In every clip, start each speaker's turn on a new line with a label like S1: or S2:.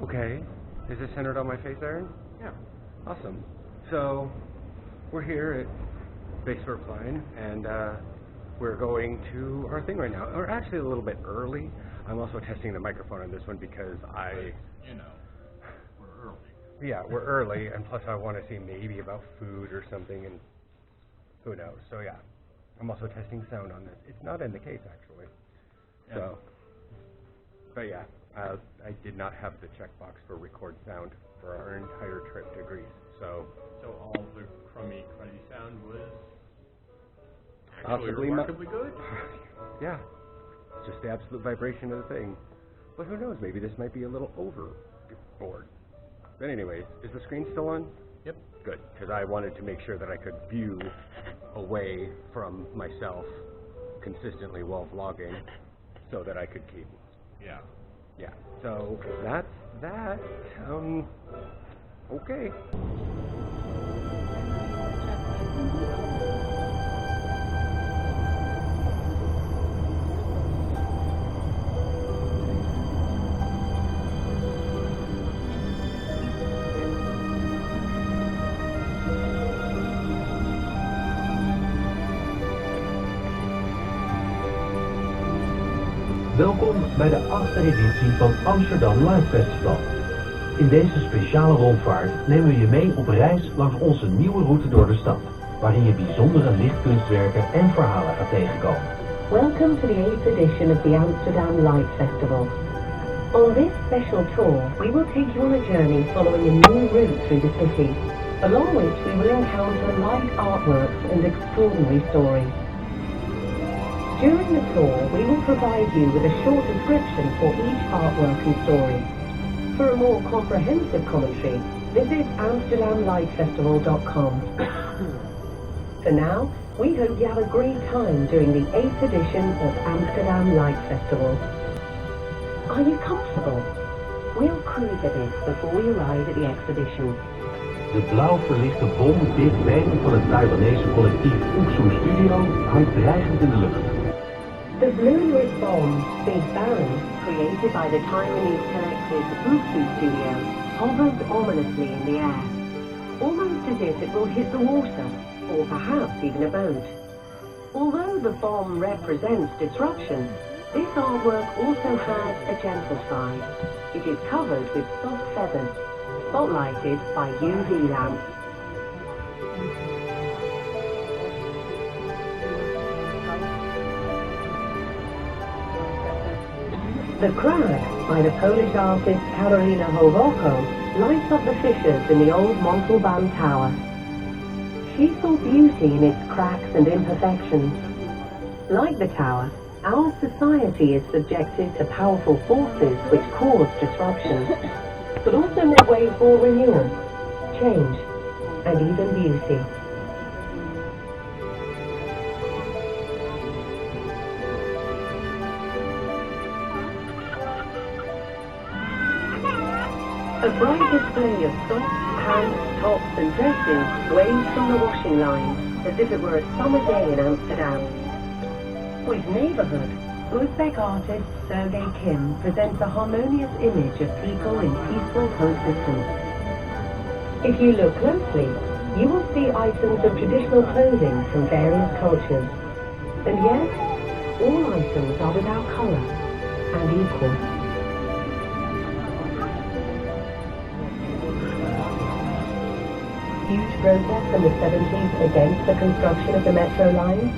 S1: Okay. Is this centered on my face, Aaron?
S2: Yeah.
S1: Awesome. So, we're here at Base Line, and we're going to our thing right now. We're actually a little bit early. I'm also testing the microphone on this one because
S2: we're early.
S1: Yeah, we're early, and plus I want to see maybe about food or something, and who knows. So yeah, I'm also testing sound on this. It's not in the case, actually.
S2: Yeah.
S1: So, but yeah, I did not have the checkbox for record sound for our entire trip to Greece. So
S2: all the crummy sound was
S1: possibly
S2: remarkably good?
S1: Yeah, just the absolute vibration of the thing. But who knows, maybe this might be a little overboard. But anyways, is the screen still on?
S2: Yep.
S1: Good, because I wanted to make sure that I could view away from myself consistently while vlogging so that I could keep.
S2: Yeah.
S1: Yeah, so that's that. Okay.
S3: Welkom bij de 8e editie van Amsterdam Live Festival. In deze speciale rondvaart nemen we je mee op reis langs onze nieuwe route door de stad, waarin je bijzondere lichtkunstwerken en verhalen gaat tegenkomen.
S4: Welcome to the 8th edition of the Amsterdam Light Festival. On this special tour, we will take you on a journey following a new route through the city, along which we will encounter light artworks and extraordinary stories. During the tour, we will provide you with a short description for each artwork and story. For a more comprehensive commentary, visit AmsterdamLightFestival.com. For now, we hope you have a great time during the 8th edition of Amsterdam Light Festival. Are you comfortable? We'll cruise a bit before we arrive at the exhibition.
S3: De blauw verlichte bom Big Bang van het Taiwanese collectief Uksu Studio hangt dreigend in de lucht.
S4: The blue-lit bomb, Big Bang, created by the Taiwanese collective Uksu Studio, hovers ominously in the air, almost as if it will hit the water, or perhaps even a boat. Although the bomb represents disruption, this artwork also has a gentle side. It is covered with soft feathers, spotlighted by UV lamps. The Crag, by the Polish artist Karolina Hołowko, lights up the fissures in the old Montalban Tower. She saw beauty in its cracks and imperfections. Like the tower, our society is subjected to powerful forces which cause disruption, but also make way for renewal, change, and even beauty. A bright display of socks, pants, tops and dresses waves from the washing lines as if it were a summer day in Amsterdam. With Neighborhood, Uzbek artist Sergey Kim presents a harmonious image of people in peaceful coexistence. If you look closely, you will see items of traditional clothing from various cultures. And yet, all items are without color and equal. Huge protest in the 70s against the construction of the metro line.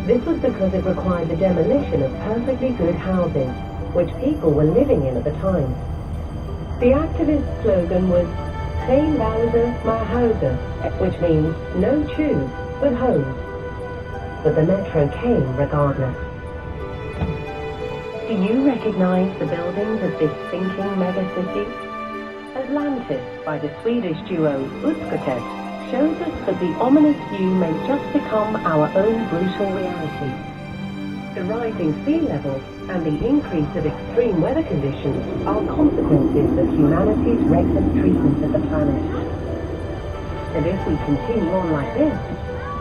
S4: This was because it required the demolition of perfectly good houses, which people were living in at the time. The activist slogan was Geen Bouwse, maar Huizen, which means no tube, but homes. But the metro came regardless. Do you recognize the buildings of this thinking megacity? Atlantis by the Swedish duo Utskottet shows us that the ominous view may just become our own brutal reality. The rising sea levels and the increase of extreme weather conditions are consequences of humanity's reckless treatment of the planet. And if we continue on like this,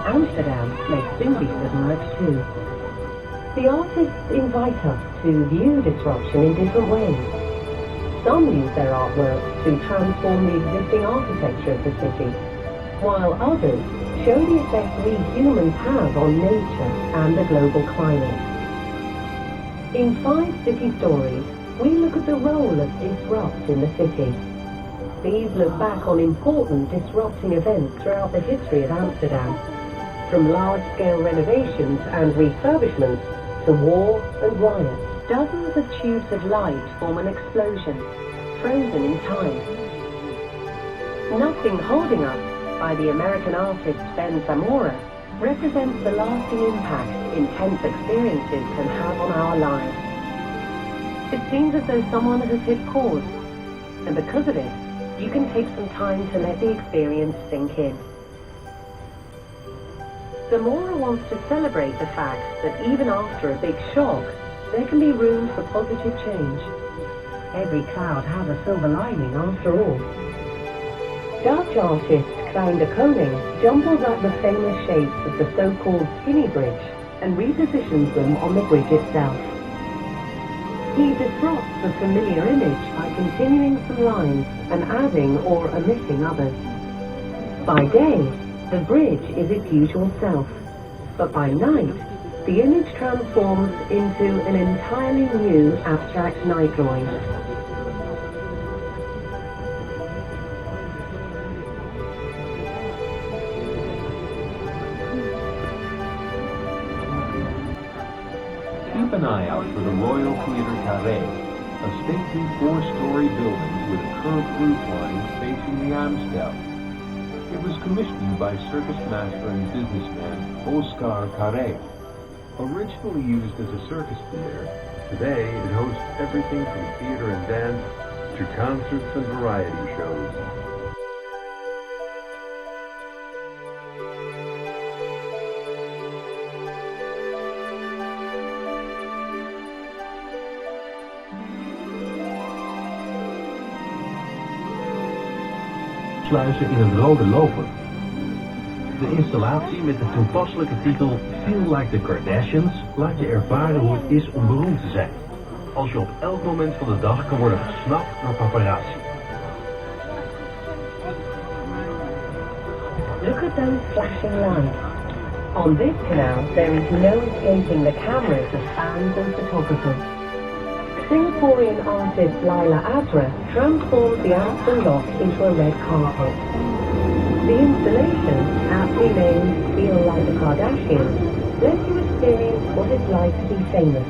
S4: Amsterdam may soon be submerged too. The artists invite us to view disruption in different ways. Some use their artwork to transform the existing architecture of the city, while others show the effect we humans have on nature and the global climate. In 5 city stories, we look at the role of disrupt in the city. These look back on important disrupting events throughout the history of Amsterdam, from large-scale renovations and refurbishments to war and riots. Dozens of tubes of light form an explosion, frozen in time. Nothing Holding Us by the American artist Ben Zamora represents the lasting impact intense experiences can have on our lives. It seems as though someone has hit pause, and because of it, you can take some time to let the experience sink in. Zamora wants to celebrate the fact that even after a big shock, there can be room for positive change. Every cloud has a silver lining after all. Dutch artist Klein de Koning jumbles up the famous shapes of the so-called skinny bridge and repositions them on the bridge itself. He disrupts the familiar image by continuing some lines and adding or omitting others. By day, the bridge is its usual self, but by night, the image transforms into an entirely new abstract night drawing.
S3: Keep an eye out for the Royal Theatre Carré, a stately 4-story building with a curved roof line facing the Amstel. It was commissioned by circus master and businessman Oscar Carré. Originally used as a circus theater, today it hosts everything from theater and dance to concerts and variety shows. Sluizen in een rode loper. De installatie met de toepasselijke titel Feel Like the Kardashians laat je ervaren hoe het is om beroemd te zijn, als je op elk moment van de dag kan worden gesnapt door paparazzi.
S4: Look at those flashing lights. On this canal, there is no escaping the cameras of fans and photographers. Singaporean artist Laila Azra transforms the Aspen Lock into a red carpet. The installation, aptly named Feel Like the Kardashians, lets you experience what it's like to be famous,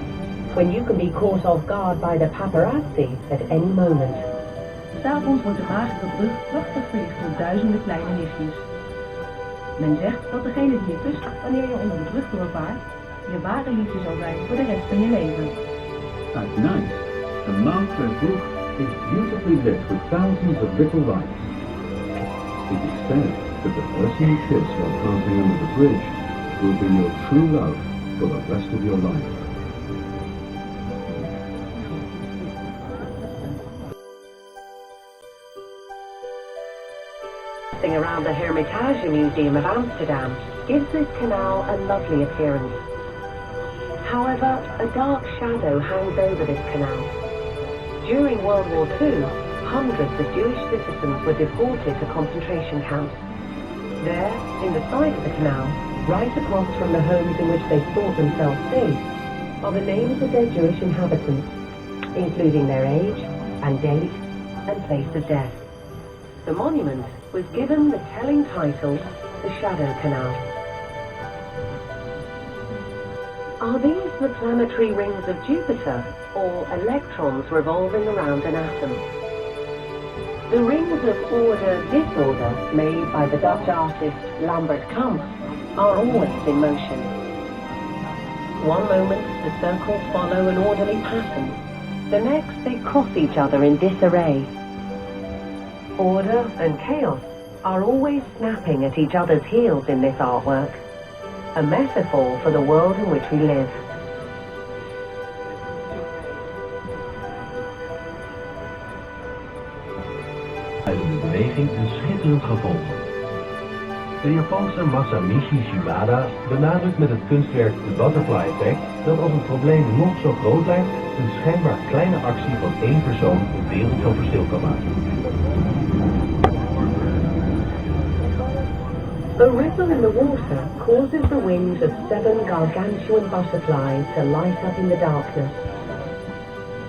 S4: when you can be caught off guard by the paparazzi at any moment.
S5: 'S'avonds wordt de magere brug prachtig verlicht door duizenden kleine lichtjes. Men zegt dat degene die je kust wanneer je onder de brug doorvaart, je ware liefde zal zijn voor de rest van je leven.
S3: At night, the Mountford Brook is beautifully lit with thousands of little lights. It is said that the person you kiss while passing under the bridge will be your true love for the rest of your life.
S4: Around the Hermitage Museum of Amsterdam gives this canal a lovely appearance. However, a dark shadow hangs over this canal. During World War II, hundreds of Jewish citizens were deported to concentration camps. There, in the side of the canal, right across from the homes in which they thought themselves safe, are the names of their Jewish inhabitants, including their age and date and place of death. The monument was given the telling title, the Shadow Canal. Are these the planetary rings of Jupiter, or electrons revolving around an atom? The rings of order-disorder made by the Dutch artist Lambert Kamp are always in motion. One moment the circles follow an orderly pattern, the next they cross each other in disarray. Order and chaos are always snapping at each other's heels in this artwork, a metaphor for the world in which we live.
S3: De beweging een schitterend gevolg. De Japanse Masamichi Shimada benadrukt met het kunstwerk The Butterfly Effect dat als een probleem nog zo groot lijkt, een schijnbaar kleine actie van één persoon een wereld van verschil kan maken.
S4: A ripple in the water causes the wings of 7 gargantuan butterflies to light up in the darkness.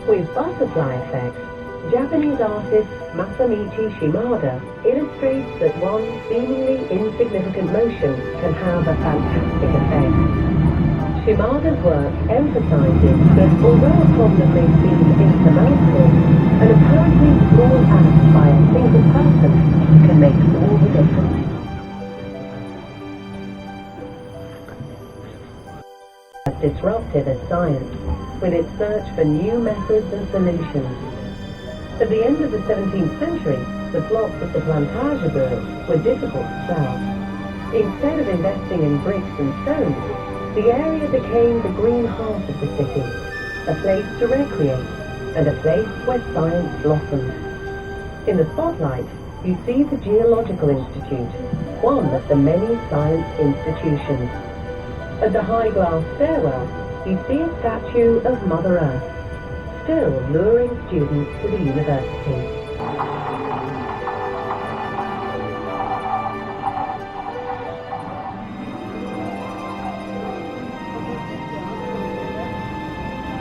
S4: With butterfly effects, Japanese artist Masamichi Shimada illustrates that one seemingly insignificant motion can have a fantastic effect. Shimada's work emphasizes that although a problem may seem insurmountable, an apparently small act by a single person can make all the difference. As disruptive as science, with its search for new methods and solutions. At the end of the 17th century, the plots of the plantage birds were difficult to sell. Instead of investing in bricks and stones, the area became the green heart of the city, a place to recreate, and a place where science blossomed. In the spotlight, you see the Geological Institute, one of the many science institutions. At the high glass stairwell, you see a statue of Mother Earth, still luring students to the university.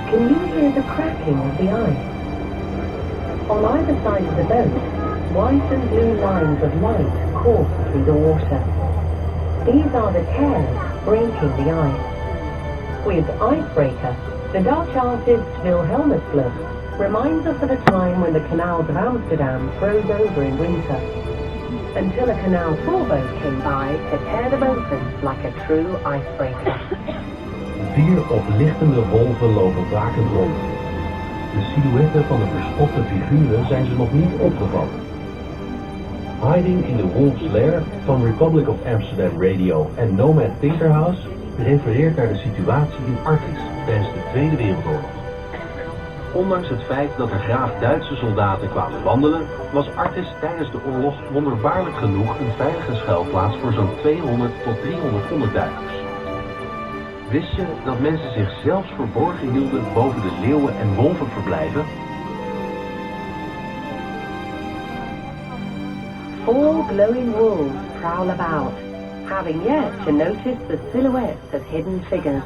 S4: Can you hear the cracking of the ice? On either side of the boat, white and blue lines of light course through the water. These are the tears breaking the ice. With Icebreaker, the Dutch artist Wilhelmus Gluf reminds us of a time when the canals of Amsterdam froze over in winter, until a canal tourboat came by to tear them open like a true icebreaker.
S3: 4 oplichtende wolven lopen wakend rond. De silhouetten van de verspotte figuren zijn ze nog niet opgevallen. Hiding in the Wolf's Lair van Republic of Amsterdam Radio en Nomad Thinkerhouse refereert naar de situatie in Artis tijdens de Tweede Wereldoorlog. Ondanks het feit dat er graag Duitse soldaten kwamen wandelen, was Artis tijdens de oorlog wonderbaarlijk genoeg een veilige schuilplaats voor zo'n 200 tot 300 onderduikers. Wist je dat mensen zich zelfs verborgen hielden boven de leeuwen- en wolvenverblijven?
S4: 4 glowing wolves prowl about, having yet to notice the silhouettes of hidden figures.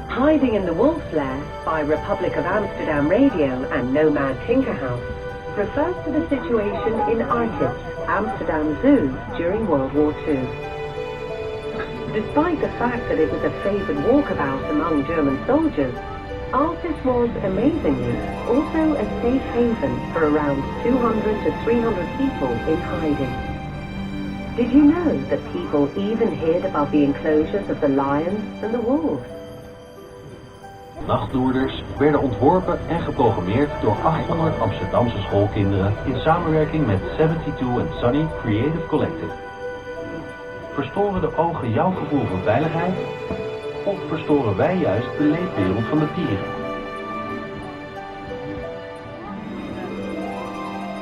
S4: Hiding in the Wolf's Lair by Republic of Amsterdam Radio and Nomad Tinkerhouse refers to the situation in Artis, Amsterdam Zoo during World War II. Despite the fact that it was a favored walkabout among German soldiers, Artis was, amazingly, also a safe haven for around 200 to 300 people in hiding. Did you know that people even hid above the enclosures of the lions and the wolves?
S3: Nachtloerders werden ontworpen en geprogrammeerd door 800 Amsterdamse schoolkinderen in samenwerking met 72 and Sunny Creative Collective. Verstoren de ogen jouw gevoel van veiligheid? Of verstoren wij juist de leefwereld van de dieren?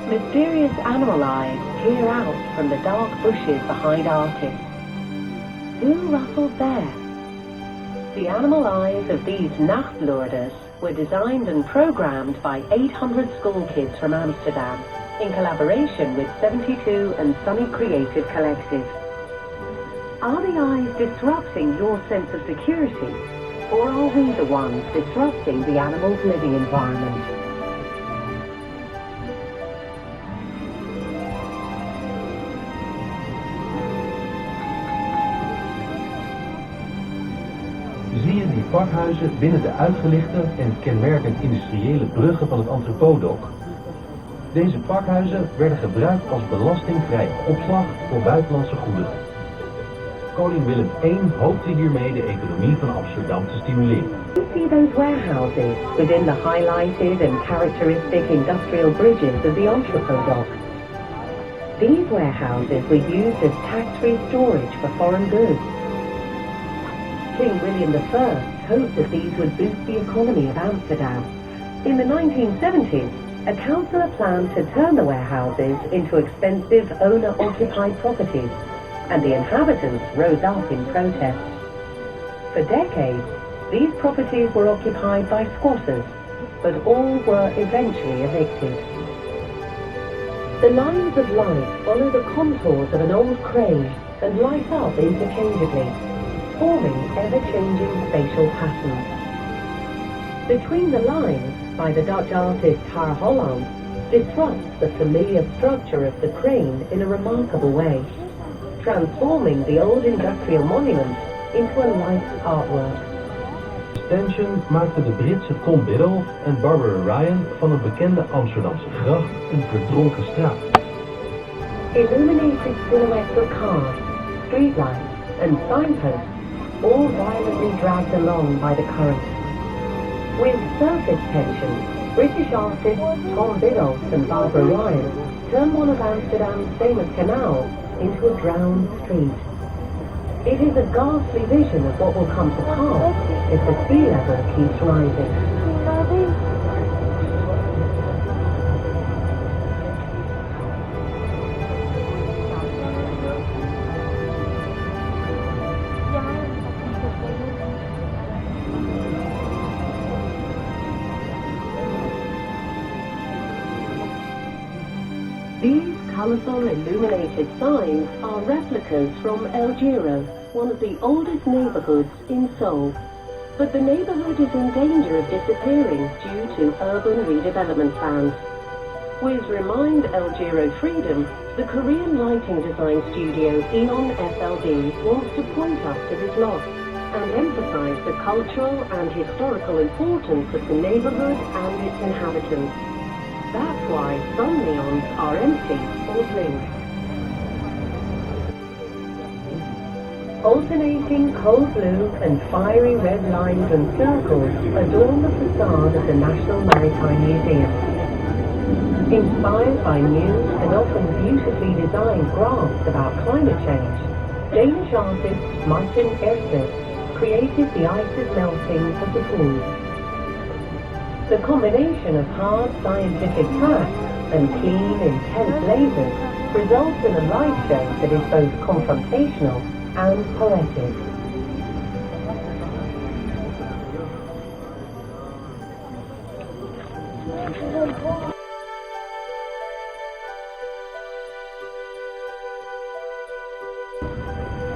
S4: Mysterious animal eyes peer out from the dark bushes behind Artis. Who rustled there? The animal eyes of these nachtloerders were designed and programmed by 800 school kids from Amsterdam in collaboration with 72 and Sunny Creative Collective. Are the eyes disrupting your sense of security, or are we the ones disrupting the animal's living environment?
S3: Zie je die pakhuizen binnen de uitgelichte en kenmerkend industriële bruggen van het Antropodok? Deze pakhuizen werden gebruikt als belastingvrije opslag voor buitenlandse goederen. Koning Willem I hoopte hiermee de economie van Amsterdam te stimuleren.
S4: You see those warehouses within the highlighted and characteristic industrial bridges of the Antropodok. These warehouses were used as tax-free storage for foreign goods. King William I hoped that these would boost the economy of Amsterdam. In the 1970s, a councillor planned to turn the warehouses into expensive owner-occupied properties, and the inhabitants rose up in protest. For decades, These properties were occupied by squatters, but all were eventually evicted. The lines of light follow the contours of an old crane and light up interchangeably, forming ever-changing spatial patterns. Between the lines, by the Dutch artist Har Holland, disrupts the familiar structure of the crane in a remarkable way, transforming the old industrial monument into a light artwork.
S3: Extension maakte de Britse Tom Biddulph en Barbara Ryan van een bekende Amsterdamse gracht een verdronken straat.
S4: Illuminated silhouettes of cars, streetlights and signposts, all violently dragged along by the current. With surface tension, British artists Tom Biddulph and Barbara Ryan turned one of Amsterdam's famous canals into a drowned street. It is a ghastly vision of what will come to pass if the sea level keeps rising. These colourful illuminated signs are replicas from El Giro, one of the oldest neighbourhoods in Seoul. But the neighbourhood is in danger of disappearing due to urban redevelopment plans. With Remind El Giro Freedom, the Korean lighting design studio Eon SLD wants to point us to this loss and emphasise the cultural and historical importance of the neighbourhood and its inhabitants. That's why some neons are empty or blinked. Alternating cold blue and fiery red lines and circles adorn the facade of the National Maritime Museum. Inspired by new and often beautifully designed graphs about climate change, Danish artist Martin Ersted created the ice's melting of the pool. The combination of hard scientific facts and clean, intense lasers results in a light show that is both confrontational and poetic.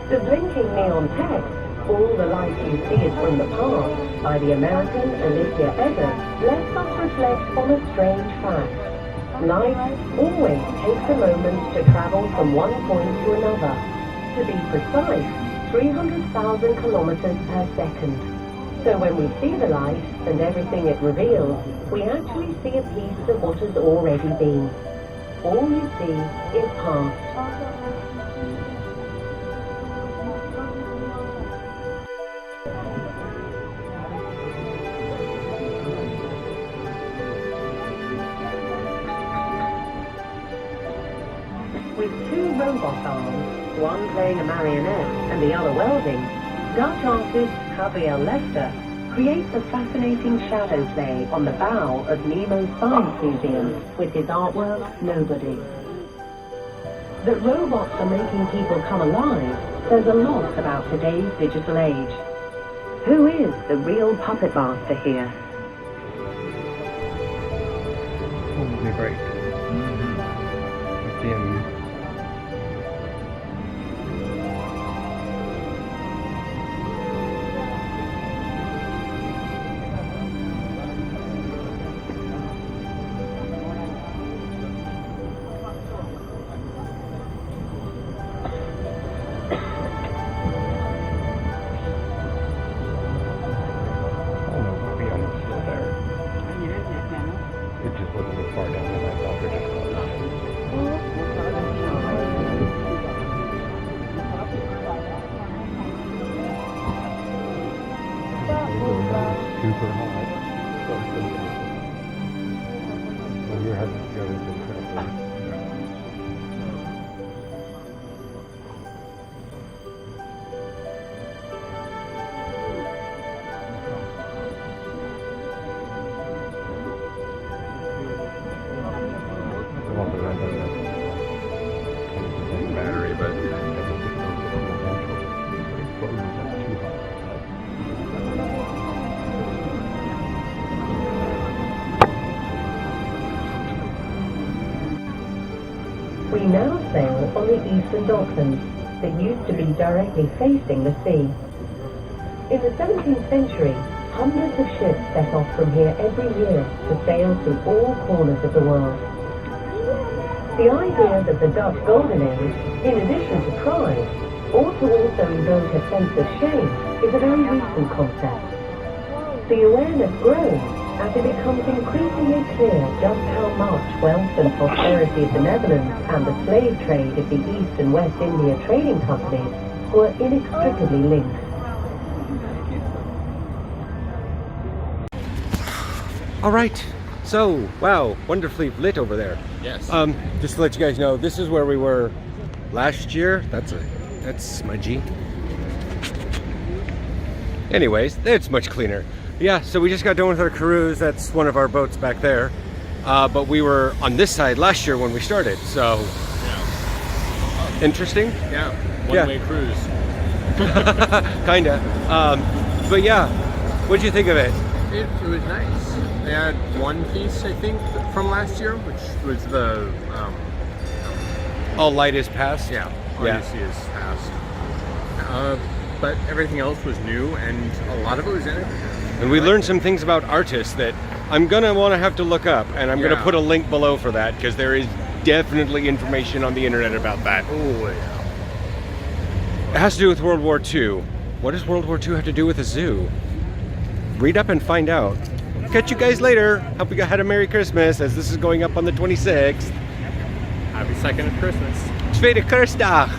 S4: The blinking neon text, "All the light you see is from the past," by the American Alicia Eggers, lets us reflect on a strange fact. Light always takes a moment to travel from one point to another. To be precise, 300,000 kilometers per second. So when we see the light and everything it reveals, we actually see a piece of what has already been. All you see is past. With two robot arms, one playing a marionette and the other welding, Dutch artist Gabriel Lester creates a fascinating shadow play on the bow of Nemo's Science Museum with his artwork, Nobody. That robots are making people come alive says a lot about today's digital age. Who is the real puppet master here?
S1: Holy break. Dim. It just wasn't as far down as I thought. They're just super hot. Well, your head goes incredibly. Battery, but I think it's too hot.
S4: We now sail on the eastern docklands that used to be directly facing the sea. In the 17th century, hundreds of ships set off from here every year to sail through all corners of the world. The idea that the Dutch Golden Age, in addition to pride, ought to also invoke a sense of shame is a very recent concept. The awareness grows as it becomes increasingly clear just how much wealth and prosperity of the Netherlands and the slave trade of the East and West India trading companies were inextricably linked.
S1: All right. So, wow, wonderfully lit over there.
S2: Yes.
S1: Just to let you guys know, this is where we were last year. That's smudgy. Anyways, it's much cleaner. Yeah, so we just got done with our cruise. That's one of our boats back there. But we were on this side last year when we started, so
S2: Yeah.
S1: interesting.
S2: Yeah.
S1: Yeah.
S2: One-way cruise.
S1: Kinda. But yeah, what'd you think of it?
S2: It was nice. They had one piece, I think, from last year, which was the
S1: All light is past.
S2: yeah,
S1: Yeah.
S2: Odyssey is past. But everything else was new, and a lot of it was in it.
S1: And we learned some things about artists that I'm gonna want to have to look up, and I'm gonna
S2: Yeah.
S1: put a link below for that because there is definitely information on the internet about that.
S2: Oh yeah.
S1: It has to do with World War II. What does World War II have to do with a zoo? Read up and find out. Catch you guys later. Hope you had a Merry Christmas as this is going up on the 26th.
S2: Happy second of Christmas.
S1: Tweede Kerstdag.